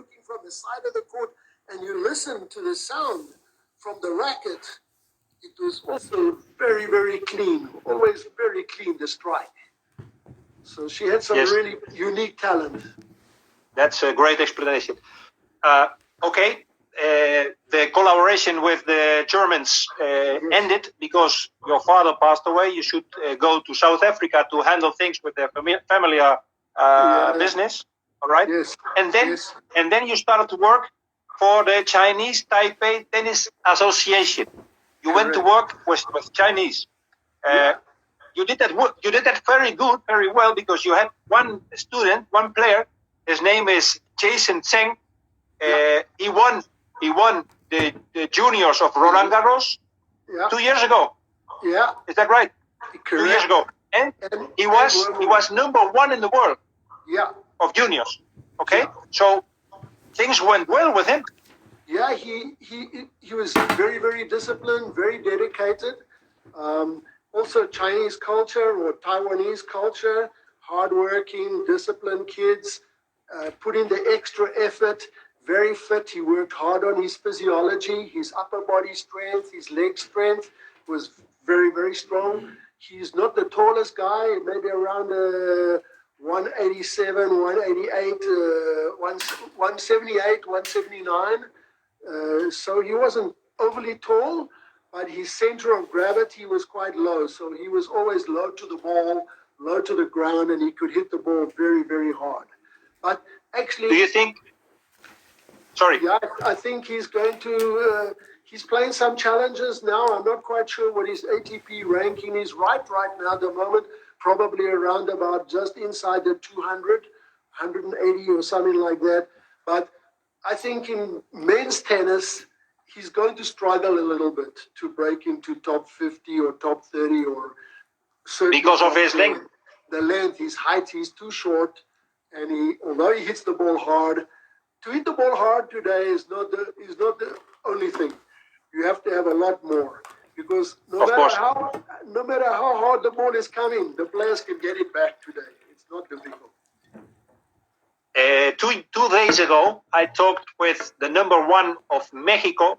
looking from the side of the court, and you listen to the sound from the racket. It was also very, very clean, always very clean, the strike. So she had some really unique talent. That's a great explanation. Okay, the collaboration with the Germans ended because your father passed away. You should go to South Africa to handle things with the family business. All right. Yes. And then you started to work for the Chinese Taipei Tennis Association. You went to work with Chinese. You did that. You did that very good, very well, because you had one student, one player. His name is Jason Tseng. He won the juniors of Roland Garros 2 years ago. Yeah. Is that right? Correct. 2 years ago. And he was number one in the world. Yeah. Of juniors. Okay. Yeah. So things went well with him. Yeah, he was very, very disciplined, very dedicated. Also Chinese culture or Taiwanese culture, hardworking, disciplined kids, put in the extra effort, very fit. He worked hard on his physiology, his upper body strength, his leg strength was very, very strong. He's not the tallest guy, maybe around 187, 188, 178, 179. So he wasn't overly tall, but his center of gravity was quite low. So he was always low to the ball, low to the ground, and he could hit the ball very, very hard. But actually... Do you think... Sorry. Yeah, I think he's going to... he's playing some challenges now. I'm not quite sure what his ATP ranking is right now at the moment. Probably around about just inside the 200, 180 or something like that. But I think in men's tennis, he's going to struggle a little bit to break into top 50 or top 30 or... Because of his length? The length, his height, he's too short. And although he hits the ball hard, to hit the ball hard today is not the only thing. You have to have a lot more. Because no matter how hard the ball is coming, the players can get it back today. It's not difficult. 2 days ago, I talked with the number one of Mexico,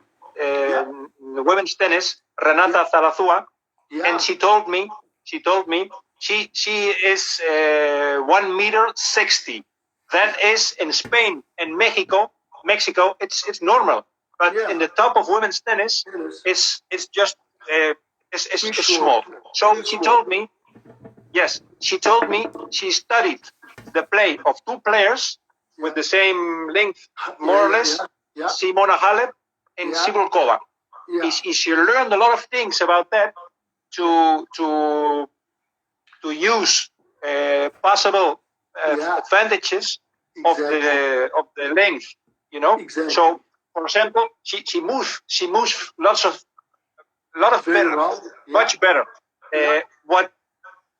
women's tennis, Renata Zarazúa, and she told me she is 1.60 m. That is in Spain and Mexico, it's normal. But in the top of women's tennis, it's just it's small. So she told me, she studied the play of two players with the same length, more or less, Simona Halep and Cibulkova. She learned a lot of things about that to use possible advantages of the length, you know. Exactly. So, for example, she moves much better.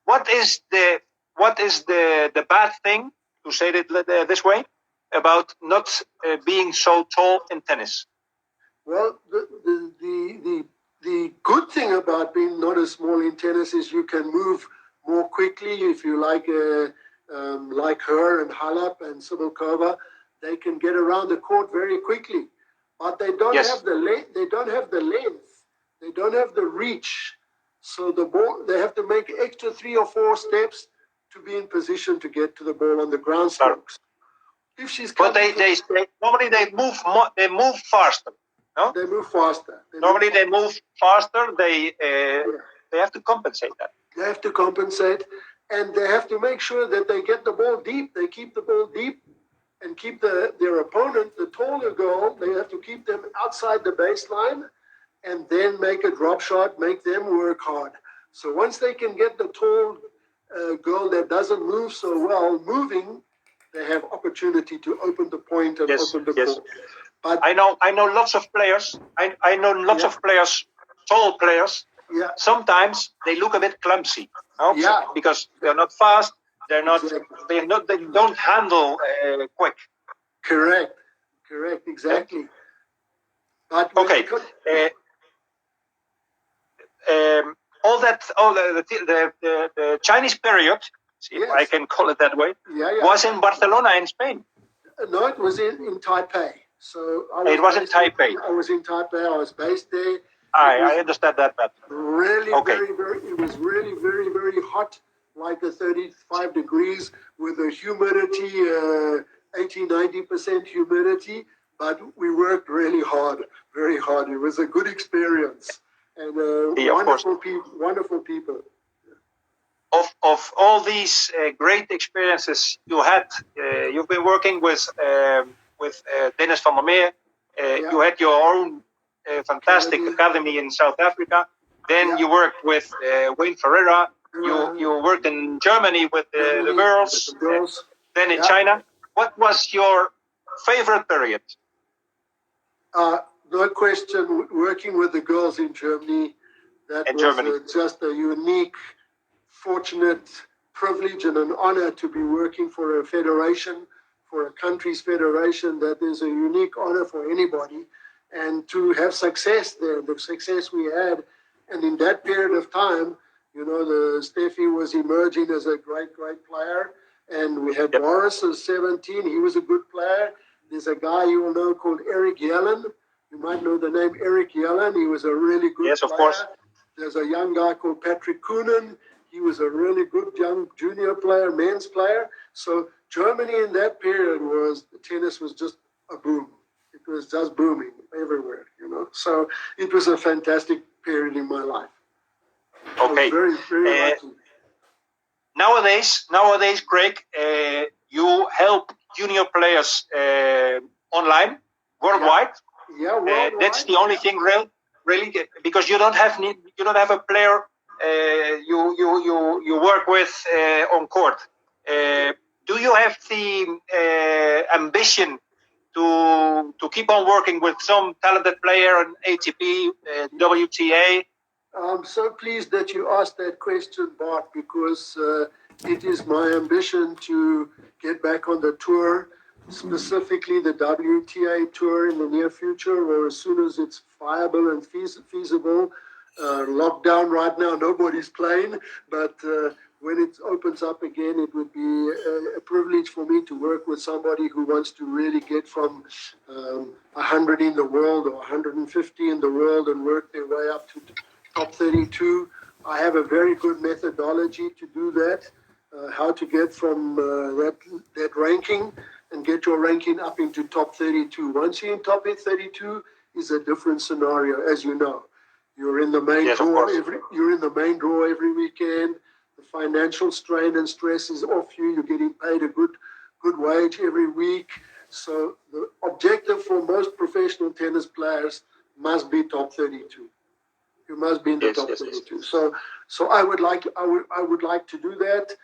What is the bad thing, to say it this way, about not being so tall in tennis? Well, the good thing about being not as small in tennis is you can move more quickly. If you like her and Halep and Cibulkova, they can get around the court very quickly. But they don't have the length. They don't have the length. They don't have the reach. So the ball, they have to make extra 3 or 4 steps to be in position to get to the ball on the ground strokes. If she's normally they move faster. No? They move faster. They move faster. They have to compensate that. They have to compensate, and they have to make sure that they get the ball deep. They keep the ball deep, and keep their opponent, the taller girl. They have to keep them outside the baseline, and then make a drop shot. Make them work hard. So once they can get the tall girl that doesn't move so well moving, they have opportunity to open the point and open the ball. But I know lots of players. I know lots of players, tall players. Yeah. Sometimes they look a bit clumsy. No? Yeah. Because they're not fast. They're not. They don't handle quick. Correct. Exactly. But okay. All the Chinese period, if I can call it that way, was in Barcelona in Spain. No, it was in Taipei. So It was in Taipei. I was in Taipei. I was based there. I understand that. Really, Okay. it was really very, very hot, like 35 degrees with a humidity, 80-90% humidity. But we worked really hard, very hard. It was a good experience and wonderful people. Of all these great experiences you had, you've been working with Dennis van der Meer. You had your own fantastic academy in South Africa. Then you worked with Wayne Ferreira. You worked in Germany with the girls. Then in China. What was your favorite period? No question, working with the girls in Germany. That was just a unique, fortunate privilege and an honor to be working for a federation, for a country's federation. That is a unique honor for anybody. And to have success there, the success we had. And in that period of time, you know, Steffi was emerging as a great, great player. And we had Boris at 17. He was a good player. There's a guy you will know called Eric Yellen. You might know the name Eric Yellen. He was a really good player. Yes, of course. There's a young guy called Patrick Koonen. He was a really good young junior player, men's player. So Germany in that period tennis was just a boom. It was just booming everywhere, you know. So it was a fantastic period in my life. Okay. Very, very lucky. Nowadays, Craig, you help junior players online, worldwide. Yeah, worldwide. That's the only thing, really, because you don't have a player you work with on court. Do you have the ambition to keep on working with some talented player on ATP, WTA? I'm so pleased that you asked that question, Bart, because it is my ambition to get back on the tour, specifically the WTA tour in the near future, or as soon as it's viable and feasible. Lockdown right now, nobody's playing, but when it opens up again, it would be a privilege for me to work with somebody who wants to really get from 100 in the world or 150 in the world and work their way up to top 32. I have a very good methodology to do that, how to get from that ranking and get your ranking up into top 32. Once you're in top 32 is a different scenario, as you know. You're in the main draw every weekend. The financial strain and stress is off you. You're getting paid a good wage every week. So the objective for most professional tennis players must be top 32. You must be in the top 32. Yes. So I would like to do that.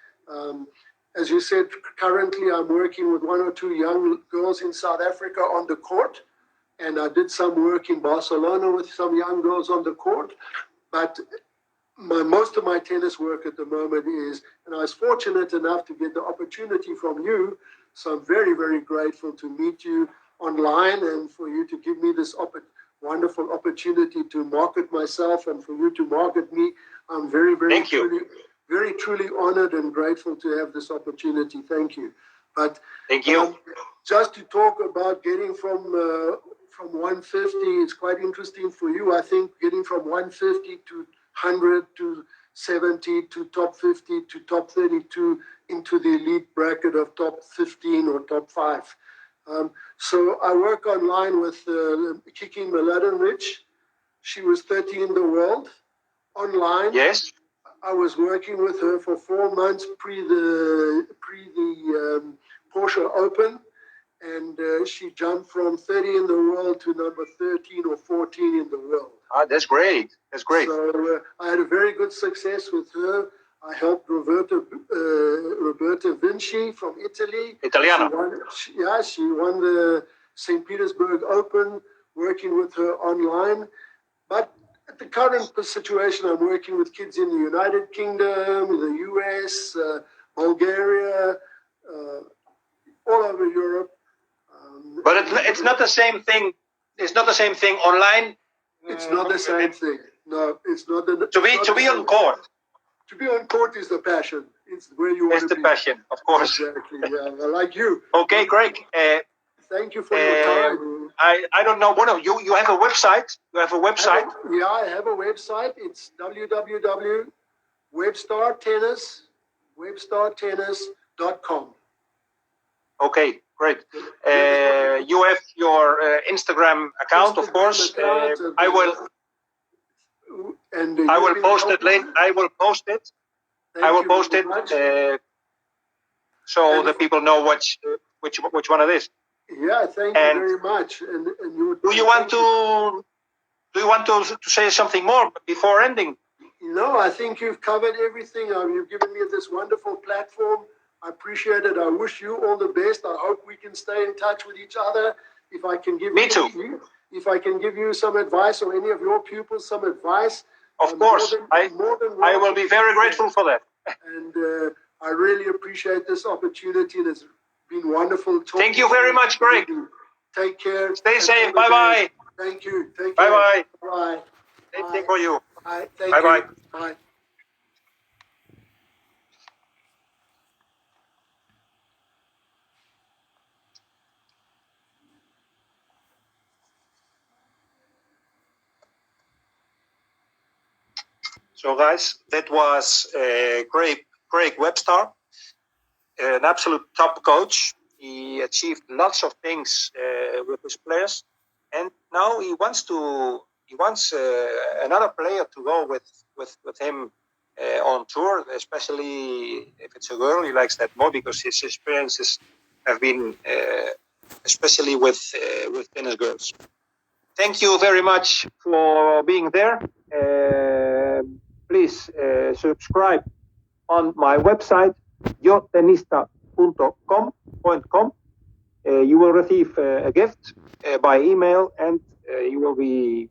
As you said, currently I'm working with one or two young girls in South Africa on the court. And I did some work in Barcelona with some young girls on the court. But most of my tennis work at the moment is, and I was fortunate enough to get the opportunity from you. So I'm very, very grateful to meet you online and for you to give me this wonderful opportunity to market myself and for you to market me. I'm very, very, very truly honored and grateful to have this opportunity. Thank you. But thank you. Just to talk about getting from 150, it's quite interesting for you. I think getting from 150 to 100 to 70 to top 50 to top 32 into the elite bracket of top 15 or top 5. So I work online with Kiki Mladenovic. She was 30 in the world online. Yes. I was working with her for 4 months pre the Porsche Open. And she jumped from 30 in the world to number 13 or 14 in the world. Ah, that's great. That's great. So I had a very good success with her. I helped Roberta Vinci from Italy. Italiana. She won the St. Petersburg Open, working with her online. But at the current situation, I'm working with kids in the United Kingdom, the US, Bulgaria, all over Europe. But it's not the same thing. It's not the same thing online. It's not the same thing. No, it's not. To be on court. to be on court is the passion. It's where you want to be. It's the passion, of course. Exactly. Yeah, well, like you. Okay, Greg. Thank you for your time. I don't know. You have a website. You have a website. I have a website. It's webstartennis.com. Okay, great. You have your Instagram account, of course. I will post it later. I will post it. So the people know which one it is. Yeah, thank you very much. And do you want to say something more before ending? No, I think you've covered everything. You've given me this wonderful platform. I appreciate it. I wish you all the best. I hope we can stay in touch with each other. If I can give if I can give you some advice, or any of your pupils some advice, of course, I will be very grateful for that. And I really appreciate this opportunity. And it's been wonderful talking. Thank you very much, Greg. Take care. Stay safe. Bye-bye. Thank you. Take care. Bye-bye. Bye. Same thing for you. Bye. Thank Bye-bye. you. Bye. So, guys, that was Greg Webstar, an absolute top coach. He achieved lots of things with his players, and now he wants another player to go with him on tour, especially if it's a girl. He likes that more because his experiences have been especially with tennis girls. Thank you very much for being there. Please subscribe on my website, yotenista.com. You will receive a gift by email, and you will be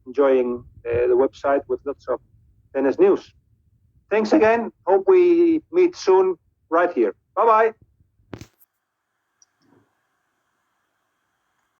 enjoying the website with lots of tennis news. Thanks again. Hope we meet soon right here. Bye-bye.